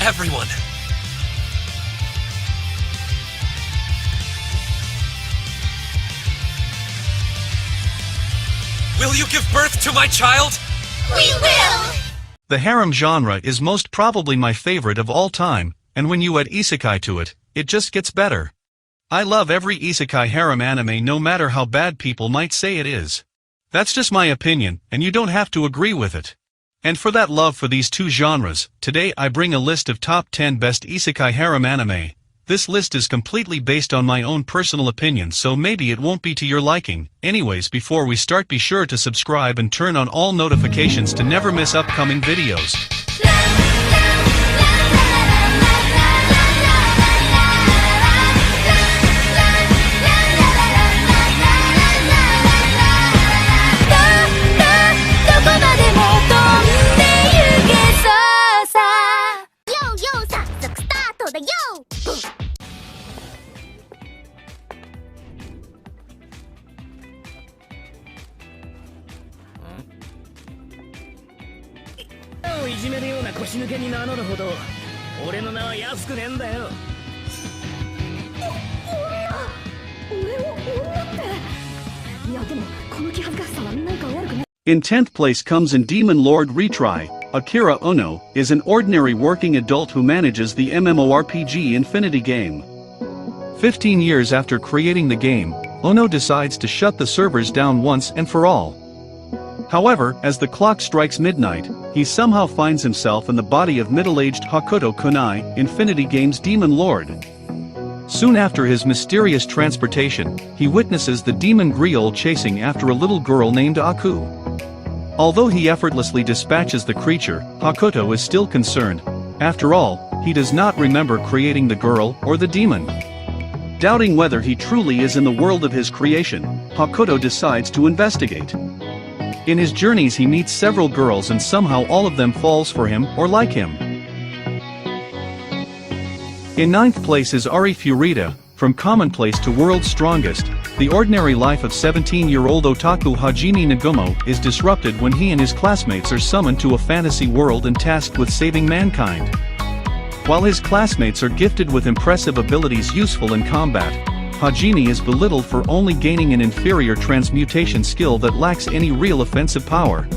everyone. Will you give birth to my child? We will! The harem genre is most probably my favorite of all time, and when you add isekai to it, it just gets better. I love every isekai harem anime no matter how bad people might say it is. That's just my opinion, and you don't have to agree with it. And for that love for these two genres, today I bring a list of top 10 best isekai harem anime. This list is completely based on my own personal opinion, so maybe it won't be to your liking. Anyways, before we start, be sure to subscribe and turn on all notifications to never miss upcoming videos. In 10th place comes in Demon Lord Retry. Akira Ono is an ordinary working adult who manages the MMORPG Infinity game. 15 years after creating the game, Ono decides to shut the servers down once and for all. However, as the clock strikes midnight, he somehow finds himself in the body of middle-aged Hakuto Kunai, Infinity Game's Demon Lord. Soon after his mysterious transportation, he witnesses the demon Griol chasing after a little girl named Aku. Although he effortlessly dispatches the creature, Hakuto is still concerned. After all, he does not remember creating the girl or the demon. Doubting whether he truly is in the world of his creation, Hakuto decides to investigate. In his journeys he meets several girls and somehow all of them falls for him or like him. In 9th place is Ari Furita. From commonplace to world's strongest, the ordinary life of 17-year-old otaku Hajime Nagumo is disrupted when he and his classmates are summoned to a fantasy world and tasked with saving mankind. While his classmates are gifted with impressive abilities useful in combat, Hajime is belittled for only gaining an inferior transmutation skill that lacks any real offensive power.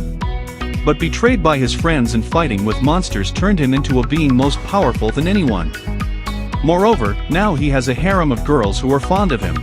But betrayed by his friends and fighting with monsters turned him into a being most powerful than anyone. Moreover, now he has a harem of girls who are fond of him.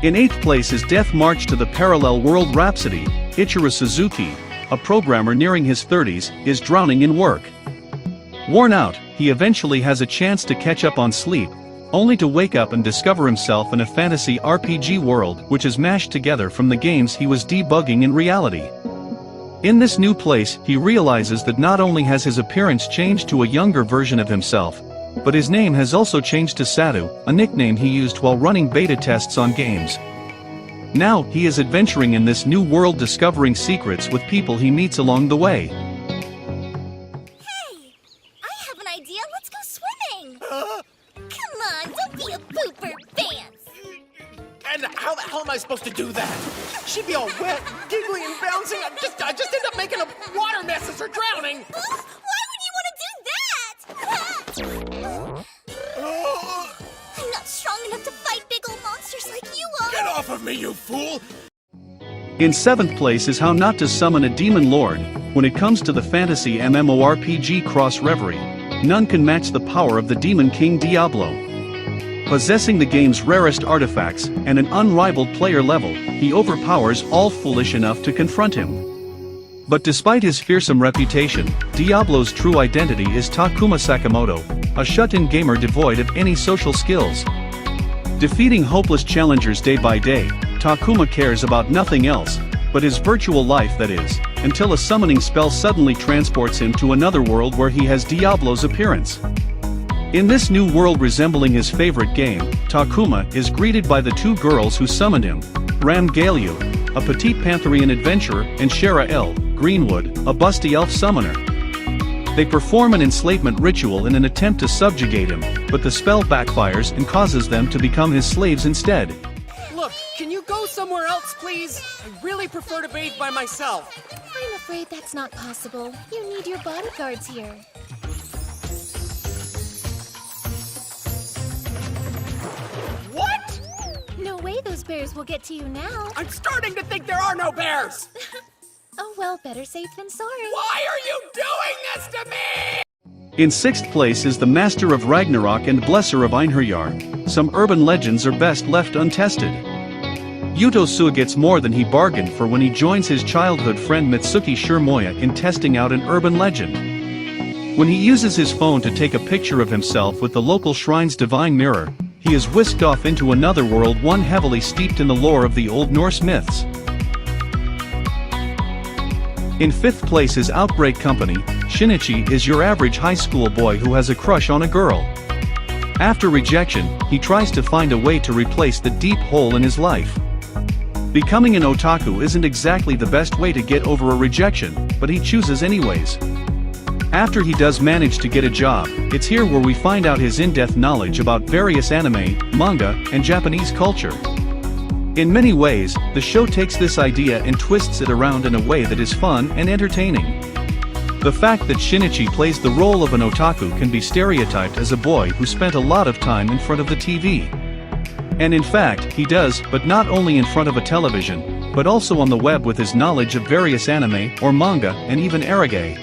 In 8th place is Death March to the Parallel World Rhapsody. Ichiro Suzuki, a programmer nearing his 30s, is drowning in work. Worn out, he eventually has a chance to catch up on sleep, only to wake up and discover himself in a fantasy RPG world which is mashed together from the games he was debugging in reality. In this new place, he realizes that not only has his appearance changed to a younger version of himself, but his name has also changed to Sadu, a nickname he used while running beta tests on games. Now, he is adventuring in this new world, discovering secrets with people he meets along the way. Hey! I have an idea, let's go swimming! Come on, don't be a pooper pants! And how the hell am I supposed to do that? She'd be all wet, giggly and bouncing, I just end up making a water messes or drowning! Why would you want to do that? I'm not strong enough to fight big old monsters like you are! Get off of me, you fool! In 7th place is How Not to Summon a Demon Lord. When it comes to the fantasy MMORPG Cross Reverie, none can match the power of the Demon King Diablo. Possessing the game's rarest artifacts and an unrivaled player level, he overpowers all foolish enough to confront him. But despite his fearsome reputation, Diablo's true identity is Takuma Sakamoto, a shut-in gamer devoid of any social skills. Defeating hopeless challengers day by day, Takuma cares about nothing else but his virtual life, that is, until a summoning spell suddenly transports him to another world where he has Diablo's appearance. In this new world resembling his favorite game, Takuma is greeted by the two girls who summoned him, Ram Galio, a petite Pantherian adventurer, and Shara L. Greenwood, a busty elf summoner. They perform an enslavement ritual in an attempt to subjugate him, but the spell backfires and causes them to become his slaves instead. Look, can you go somewhere else, please? I really prefer to bathe by myself. I'm afraid that's not possible. You need your bodyguards here. What? No way those bears will get to you now. I'm starting to think there are no bears! Oh well, better safe than sorry. Why are you doing this to me? In 6th place is the Master of Ragnarok and Blesser of Einherjar. Some urban legends are best left untested. Yuto Sua gets more than he bargained for when he joins his childhood friend Mitsuki Shirmoya in testing out an urban legend. When he uses his phone to take a picture of himself with the local shrine's divine mirror, he is whisked off into another world, one heavily steeped in the lore of the Old Norse myths. In 5th place is Outbreak Company. Shinichi is your average high school boy who has a crush on a girl. After rejection, he tries to find a way to replace the deep hole in his life. Becoming an otaku isn't exactly the best way to get over a rejection, but he chooses anyways. After he does manage to get a job, it's here where we find out his in-depth knowledge about various anime, manga, and Japanese culture. In many ways, the show takes this idea and twists it around in a way that is fun and entertaining. The fact that Shinichi plays the role of an otaku can be stereotyped as a boy who spent a lot of time in front of the TV. And in fact, he does, but not only in front of a television, but also on the web with his knowledge of various anime or manga and even erage.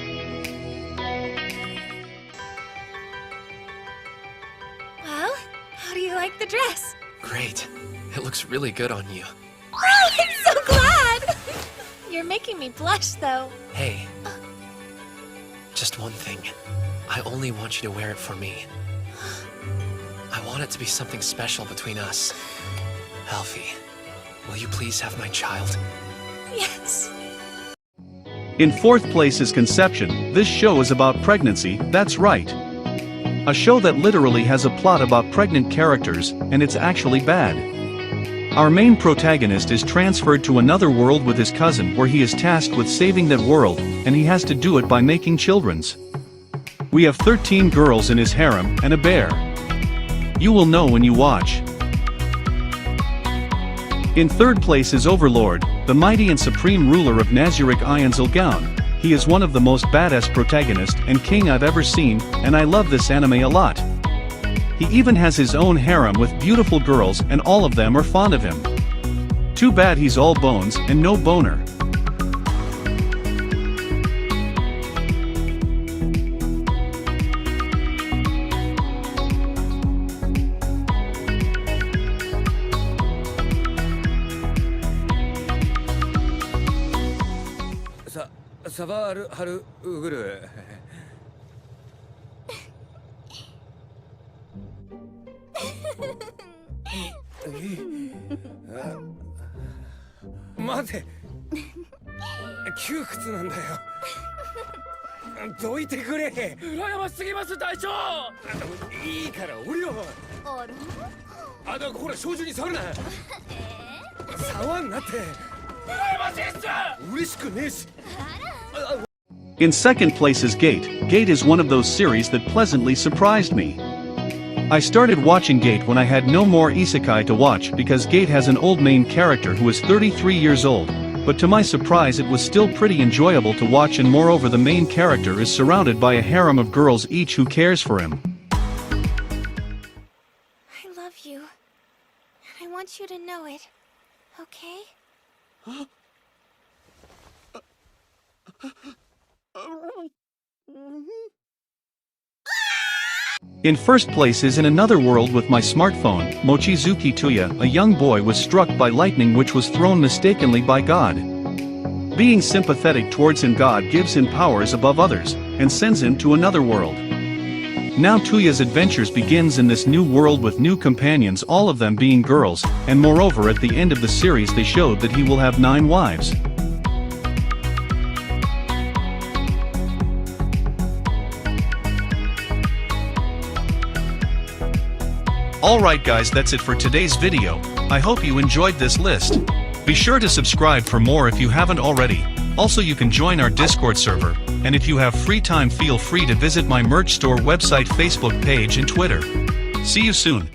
Well, how do you like the dress? Great. It looks really good on you. Oh, I'm so glad! You're making me blush, though. Hey. Just one thing. I only want you to wear it for me. I want it to be something special between us. Alfie, will you please have my child? Yes. In 4th place is Conception. This show is about pregnancy, that's right. A show that literally has a plot about pregnant characters, and it's actually bad. Our main protagonist is transferred to another world with his cousin where he is tasked with saving that world, and he has to do it by making children's. We have 13 girls in his harem, and a bear. You will know when you watch. In 3rd place is Overlord, the mighty and supreme ruler of Nazarick Ironzilgaon. He is one of the most badass protagonist and king I've ever seen, and I love this anime a lot. He even has his own harem with beautiful girls and all of them are fond of him. Too bad he's all bones and no boner. Haru 待て窮屈なんだよどいてくれ羨ましすぎます隊長いいから降りろあらあだほら少女に触るな触んなって羨ましいっす嬉しくねえし In 2nd place is Gate. Gate is one of those series that pleasantly surprised me. I started watching Gate when I had no more Isekai to watch because Gate has an old main character who is 33 years old, but to my surprise it was still pretty enjoyable to watch, and moreover the main character is surrounded by a harem of girls each who cares for him. I love you. And I want you to know it. Okay? In 1st place is In Another World with My Smartphone. Mochizuki Tuya, a young boy, was struck by lightning which was thrown mistakenly by God. Being sympathetic towards him, God gives him powers above others, and sends him to another world. Now Tuya's adventures begins in this new world with new companions, all of them being girls, and moreover at the end of the series they showed that he will have 9 wives. Alright guys, that's it for today's video. I hope you enjoyed this list. Be sure to subscribe for more if you haven't already. Also you can join our Discord server, and if you have free time feel free to visit my merch store website, Facebook page and Twitter. See you soon.